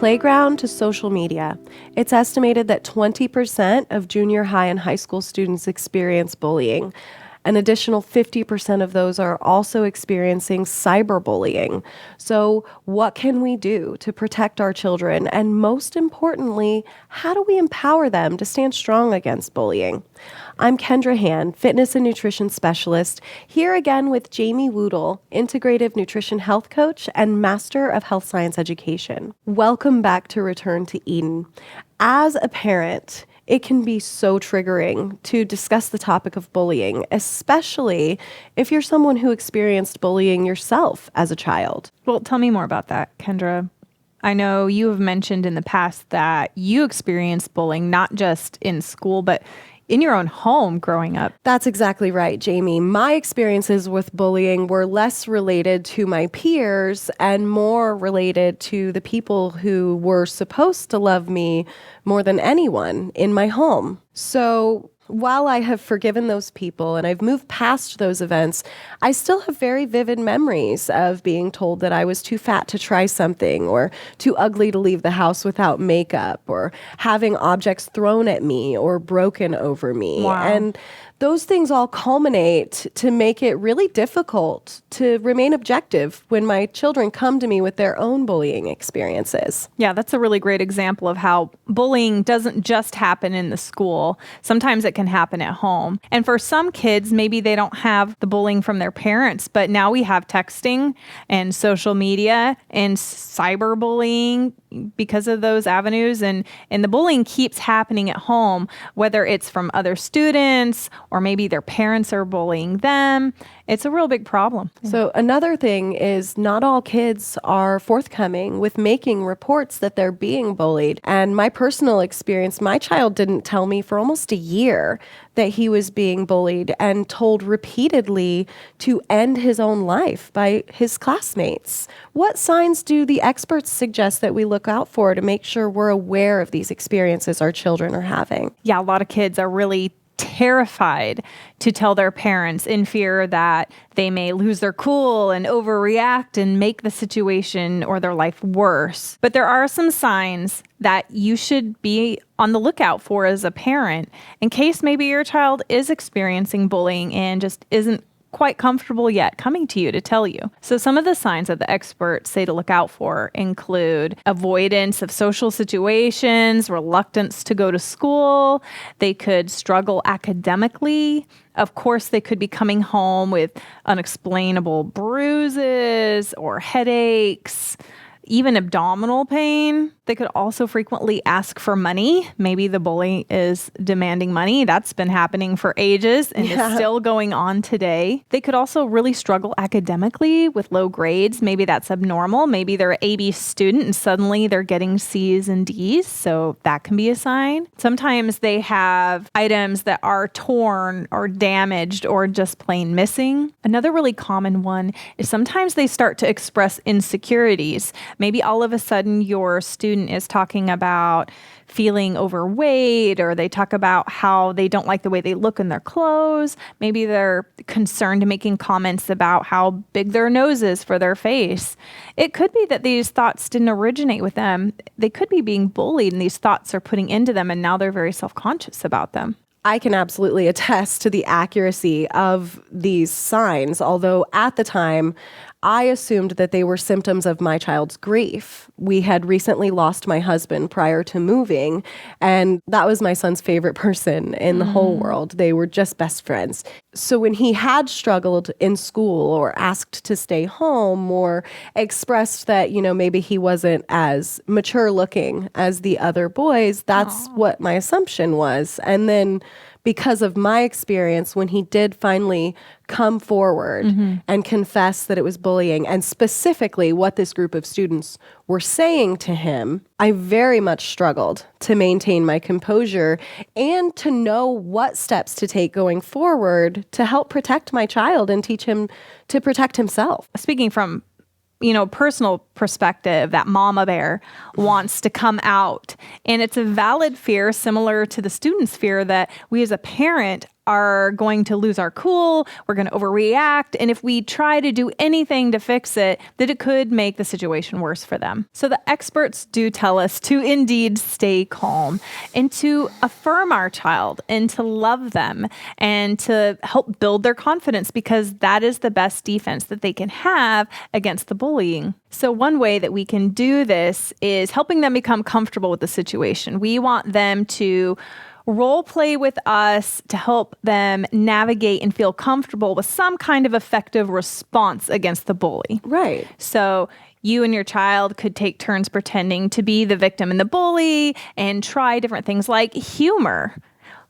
playground to social media, it's estimated that 20% of junior high and high school students experience bullying. An additional 50% of those are also experiencing cyberbullying. So, what can we do to protect our children? And most importantly, how do we empower them to stand strong against bullying? I'm Kendra Hand, fitness and nutrition specialist, here again with Jamie Woodle, integrative nutrition health coach and master of health science education. Welcome back to Return to Eden. As a parent, it can be so triggering to discuss the topic of bullying, especially if you're someone who experienced bullying yourself as a child. Well, tell me more about that, Kendra. I know you have mentioned in the past that you experienced bullying, not just in school, but in your own home growing up. That's exactly right, Jamie. My experiences with bullying were less related to my peers and more related to the people who were supposed to love me more than anyone in my home. So while I have forgiven those people and I've moved past those events, I still have very vivid memories of being told that I was too fat to try something or too ugly to leave the house without makeup or having objects thrown at me or broken over me. Wow. And those things all culminate to make it really difficult to remain objective when my children come to me with their own bullying experiences. Yeah, that's a really great example of how bullying doesn't just happen in the school. Sometimes it can happen at home. And for some kids, maybe they don't have the bullying from their parents, but now we have texting and social media and cyberbullying because of those avenues. And the bullying keeps happening at home, whether it's from other students or maybe their parents are bullying them. It's a real big problem. So another thing is not all kids are forthcoming with making reports that they're being bullied. And my personal experience, my child didn't tell me for almost a year that he was being bullied and told repeatedly to end his own life by his classmates. What signs do the experts suggest that we look out for to make sure we're aware of these experiences our children are having? Yeah, a lot of kids are really terrified to tell their parents in fear that they may lose their cool and overreact and make the situation or their life worse. But there are some signs that you should be on the lookout for as a parent in case maybe your child is experiencing bullying and just isn't quite comfortable yet coming to you to tell you. So some of the signs that the experts say to look out for include avoidance of social situations, reluctance to go to school. They could struggle academically. Of course, they could be coming home with unexplainable bruises or headaches, even abdominal pain. They could also frequently ask for money. Maybe the bully is demanding money. That's been happening for ages and is still going on today. They could also really struggle academically with low grades. Maybe that's abnormal. Maybe they're an A/B student and suddenly they're getting C's and D's. So that can be a sign. Sometimes they have items that are torn or damaged or just plain missing. Another really common one is sometimes they start to express insecurities. Maybe all of a sudden your student is talking about feeling overweight, or they talk about how they don't like the way they look in their clothes. Maybe they're concerned making comments about how big their nose is for their face. It could be that these thoughts didn't originate with them. They could be being bullied and these thoughts are putting into them and now they're very self-conscious about them. I can absolutely attest to the accuracy of these signs, although at the time, I assumed that they were symptoms of my child's grief. We had recently lost my husband prior to moving, and that was my son's favorite person in the whole world. They were just best friends. So when he had struggled in school or asked to stay home or expressed that, maybe he wasn't as mature looking as the other boys, that's what my assumption was. And then because of my experience, when he did finally come forward and confess that it was bullying, and specifically what this group of students were saying to him, I very much struggled to maintain my composure and to know what steps to take going forward to help protect my child and teach him to protect himself. Speaking from personal perspective, that mama bear wants to come out. And it's a valid fear similar to the student's fear that we as a parent are going to lose our cool, we're going to overreact, and if we try to do anything to fix it, that it could make the situation worse for them. So the experts do tell us to indeed stay calm and to affirm our child and to love them and to help build their confidence, because that is the best defense that they can have against the bullying. So one way that we can do this is helping them become comfortable with the situation. We want them to role play with us to help them navigate and feel comfortable with some kind of effective response against the bully. Right. So you and your child could take turns pretending to be the victim and the bully and try different things like humor,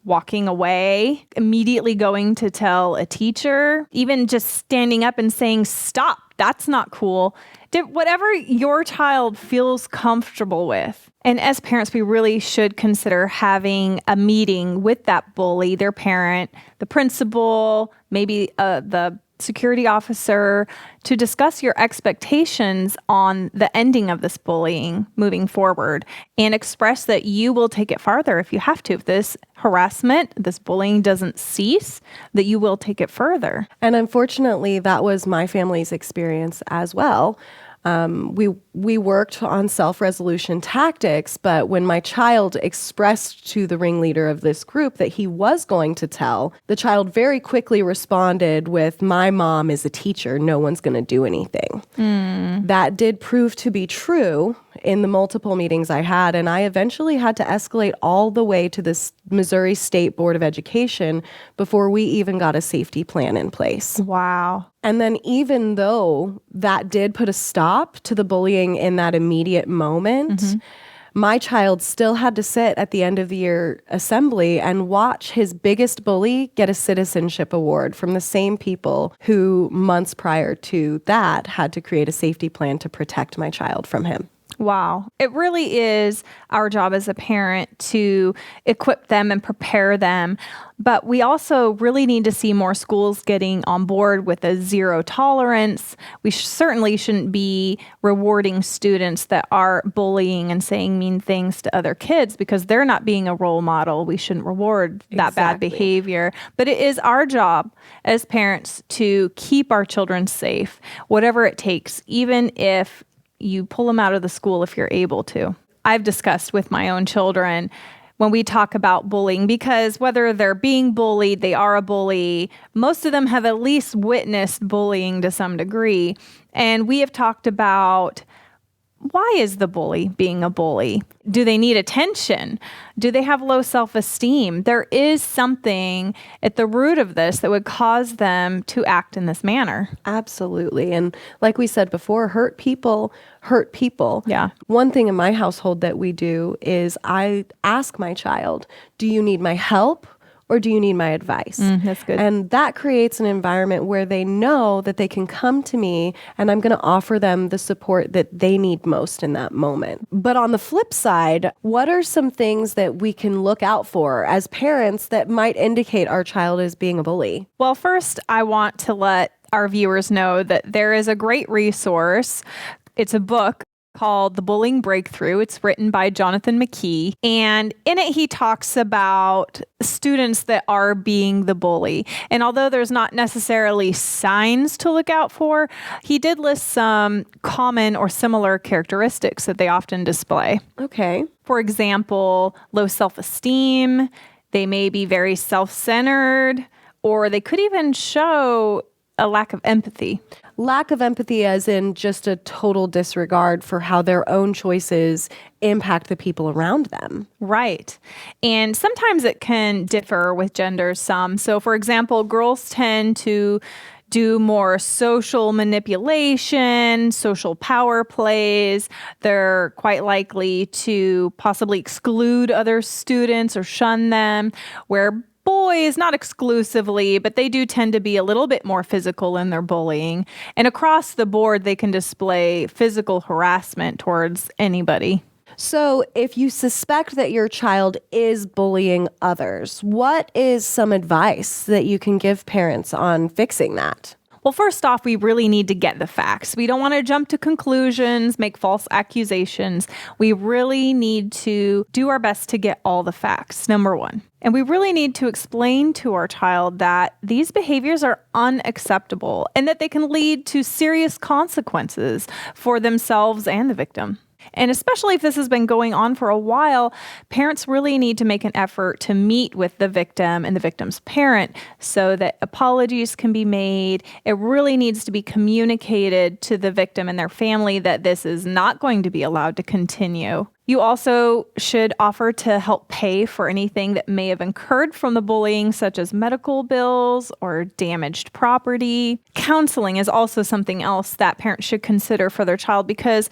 walking away, immediately going to tell a teacher, even just standing up and saying, "Stop, that's not cool." Whatever your child feels comfortable with. And as parents, we really should consider having a meeting with that bully, their parent, the principal, maybe the security officer, to discuss your expectations on the ending of this bullying moving forward, and express that you will take it farther if you have to. If this harassment, this bullying doesn't cease, that you will take it further. And unfortunately, that was my family's experience as well. We worked on self-resolution tactics, but when my child expressed to the ringleader of this group that he was going to tell, the child very quickly responded with, "My mom is a teacher. No one's going to do anything." That did prove to be true in the multiple meetings I had, and I eventually had to escalate all the way to the Missouri State Board of Education before we even got a safety plan in place. Wow. And then even though that did put a stop to the bullying in that immediate moment, my child still had to sit at the end of the year assembly and watch his biggest bully get a citizenship award from the same people who months prior to that had to create a safety plan to protect my child from him. Wow. It really is our job as a parent to equip them and prepare them. But we also really need to see more schools getting on board with a zero tolerance. We certainly shouldn't be rewarding students that are bullying and saying mean things to other kids because they're not being a role model. We shouldn't reward that bad behavior. But it is our job as parents to keep our children safe, whatever it takes, even if you pull them out of the school if you're able to. I've discussed with my own children when we talk about bullying, because whether they're being bullied, they are a bully, most of them have at least witnessed bullying to some degree. And we have talked about, why is the bully being a bully? Do they need attention? Do they have low self-esteem? There is something at the root of this that would cause them to act in this manner. Absolutely. And like we said before, hurt people hurt people. Yeah. One thing in my household that we do is I ask my child, "Do you need my help? Or do you need my advice?" That's good. And that creates an environment where they know that they can come to me and I'm going to offer them the support that they need most in that moment. But on the flip side, what are some things that we can look out for as parents that might indicate our child is being a bully? Well, first, I want to let our viewers know that there is a great resource. It's a book called The Bullying Breakthrough. It's written by Jonathan McKee. And in it, he talks about students that are being the bully. And although there's not necessarily signs to look out for, he did list some common or similar characteristics that they often display. Okay. For example, low self-esteem. They may be very self-centered, or they could even show a lack of empathy. Lack of empathy as in just a total disregard for how their own choices impact the people around them. Right. And sometimes it can differ with genders some. So for example, girls tend to do more social manipulation, social power plays. They're quite likely to possibly exclude other students or shun them, where boys, not exclusively, but they do tend to be a little bit more physical in their bullying. And across the board, they can display physical harassment towards anybody. So if you suspect that your child is bullying others, what is some advice that you can give parents on fixing that? Well, first off, we really need to get the facts. We don't want to jump to conclusions, make false accusations. We really need to do our best to get all the facts, number one. And we really need to explain to our child that these behaviors are unacceptable and that they can lead to serious consequences for themselves and the victim. And especially if this has been going on for a while, parents really need to make an effort to meet with the victim and the victim's parent so that apologies can be made. It really needs to be communicated to the victim and their family that this is not going to be allowed to continue. You also should offer to help pay for anything that may have incurred from the bullying, such as medical bills or damaged property. Counseling is also something else that parents should consider for their child because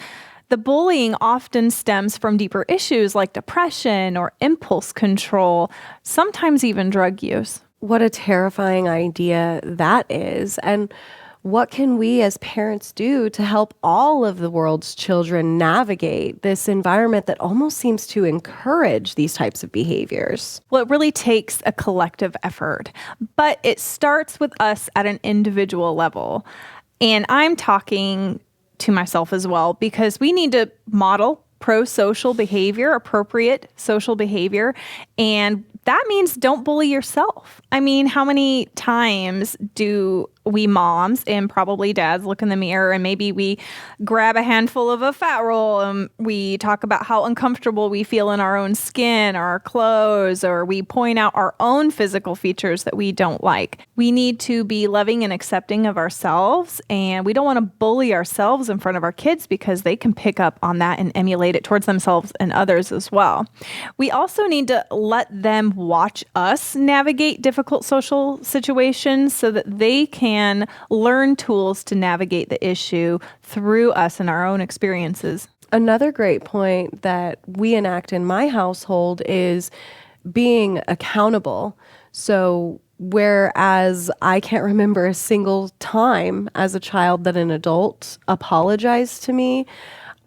the bullying often stems from deeper issues like depression or impulse control, sometimes even drug use. What a terrifying idea that is. And what can we as parents do to help all of the world's children navigate this environment that almost seems to encourage these types of behaviors? Well, it really takes a collective effort, but it starts with us at an individual level. And I'm talking to myself as well, because we need to model pro-social behavior, appropriate social behavior. And that means don't bully yourself. I mean, how many times do we moms and probably dads look in the mirror and maybe we grab a handful of a fat roll and we talk about how uncomfortable we feel in our own skin or our clothes, or we point out our own physical features that we don't like. We need to be loving and accepting of ourselves, and we don't want to bully ourselves in front of our kids because they can pick up on that and emulate it towards themselves and others as well. We also need to let them watch us navigate difficult social situations so that they can learn tools to navigate the issue through us and our own experiences. Another great point that we enact in my household is being accountable. So whereas I can't remember a single time as a child that an adult apologized to me,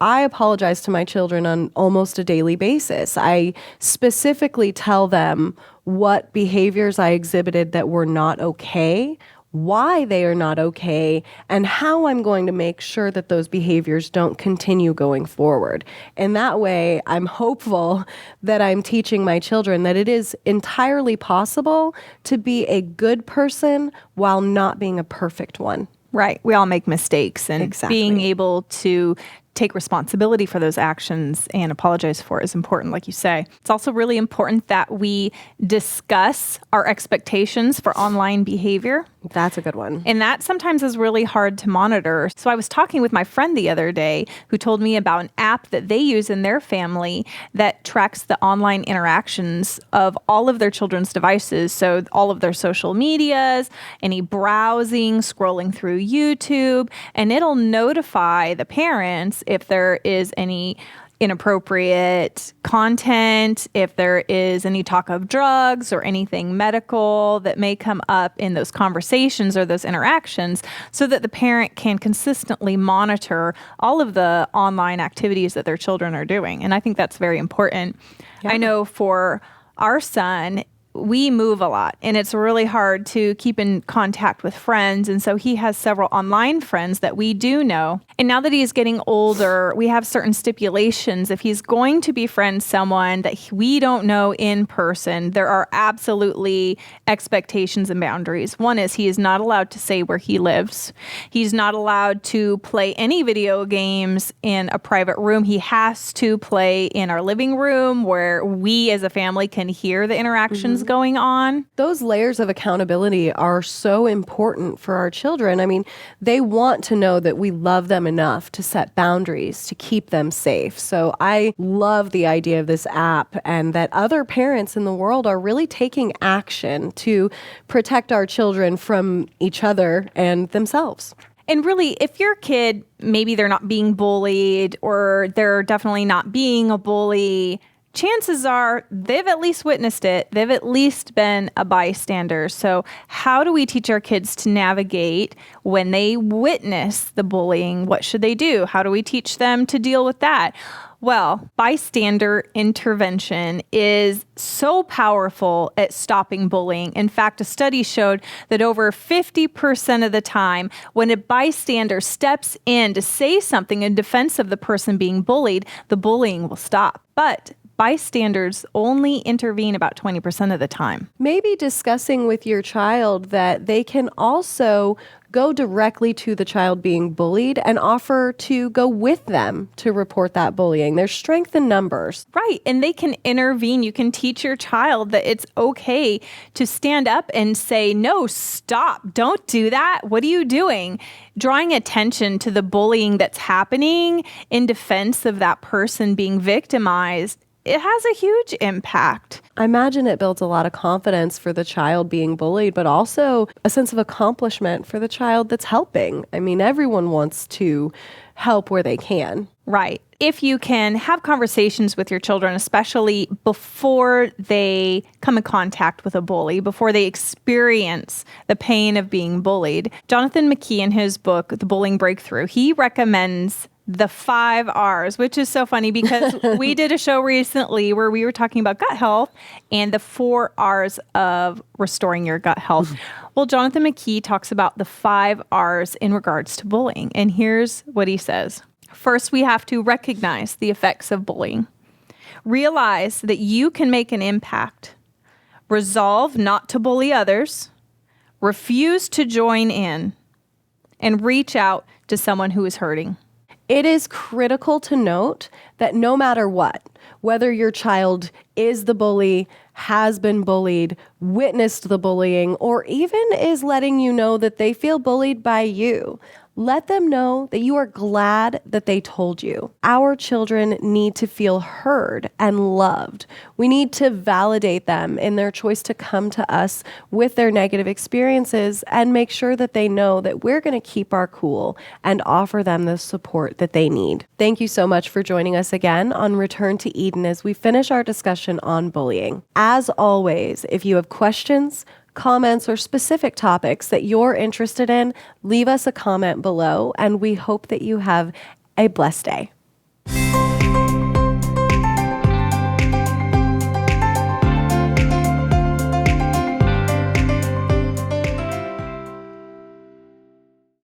I apologize to my children on almost a daily basis. I specifically tell them what behaviors I exhibited that were not okay, why they are not okay, and how I'm going to make sure that those behaviors don't continue going forward. And that way, I'm hopeful that I'm teaching my children that it is entirely possible to be a good person while not being a perfect one. Right. We all make mistakes, and Exactly. being able to take responsibility for those actions and apologize for it is important, like you say. It's also really important that we discuss our expectations for online behavior. That's a good one. And that sometimes is really hard to monitor. So I was talking with my friend the other day who told me about an app that they use in their family that tracks the online interactions of all of their children's devices. So all of their social medias, any browsing, scrolling through YouTube, and it'll notify the parents if there is any inappropriate content, if there is any talk of drugs or anything medical that may come up in those conversations or those interactions, so that the parent can consistently monitor all of the online activities that their children are doing. And I think that's very important. Yeah. I know for our son, we move a lot and it's really hard to keep in contact with friends. And so he has several online friends that we do know. And now that he's getting older, we have certain stipulations. If he's going to befriend someone that we don't know in person, there are absolutely expectations and boundaries. One is he is not allowed to say where he lives. He's not allowed to play any video games in a private room. He has to play in our living room where we as a family can hear the interactions going on. Those layers of accountability are so important for our children. I mean, they want to know that we love them enough to set boundaries to keep them safe. So I love the idea of this app, and that other parents in the world are really taking action to protect our children from each other and themselves. And really, if your kid, maybe they're not being bullied or they're definitely not being a bully, chances are they've at least witnessed it. They've at least been a bystander. So how do we teach our kids to navigate when they witness the bullying? What should they do? How do we teach them to deal with that? Well, bystander intervention is so powerful at stopping bullying. In fact, a study showed that over 50% of the time, when a bystander steps in to say something in defense of the person being bullied, the bullying will stop. But bystanders only intervene about 20% of the time. Maybe discussing with your child that they can also go directly to the child being bullied and offer to go with them to report that bullying. There's strength in numbers. Right. And they can intervene. You can teach your child that it's okay to stand up and say, no, stop. Don't do that. What are you doing? Drawing attention to the bullying that's happening in defense of that person being victimized, it has a huge impact. I imagine it builds a lot of confidence for the child being bullied, but also a sense of accomplishment for the child that's helping. I mean, everyone wants to help where they can. Right. If you can have conversations with your children, especially before they come in contact with a bully, before they experience the pain of being bullied. Jonathan McKee, in his book, The Bullying Breakthrough, he recommends the 5 R's, which is so funny because we did a show recently where we were talking about gut health and the 4 R's of restoring your gut health. Well, Jonathan McKee talks about the 5 R's in regards to bullying. And here's what he says. First, we have to recognize the effects of bullying. Realize that you can make an impact. Resolve not to bully others. Refuse to join in. And reach out to someone who is hurting. It is critical to note that no matter what, whether your child is the bully, has been bullied, witnessed the bullying, or even is letting you know that they feel bullied by you, let them know that you are glad that they told you. Our children need to feel heard and loved. We need to validate them in their choice to come to us with their negative experiences and make sure that they know that we're going to keep our cool and offer them the support that they need. Thank you so much for joining us again on Return to Eden as we finish our discussion on bullying. As always, if you have questions, comments, or specific topics that you're interested in, leave us a comment below, and we hope that you have a blessed day.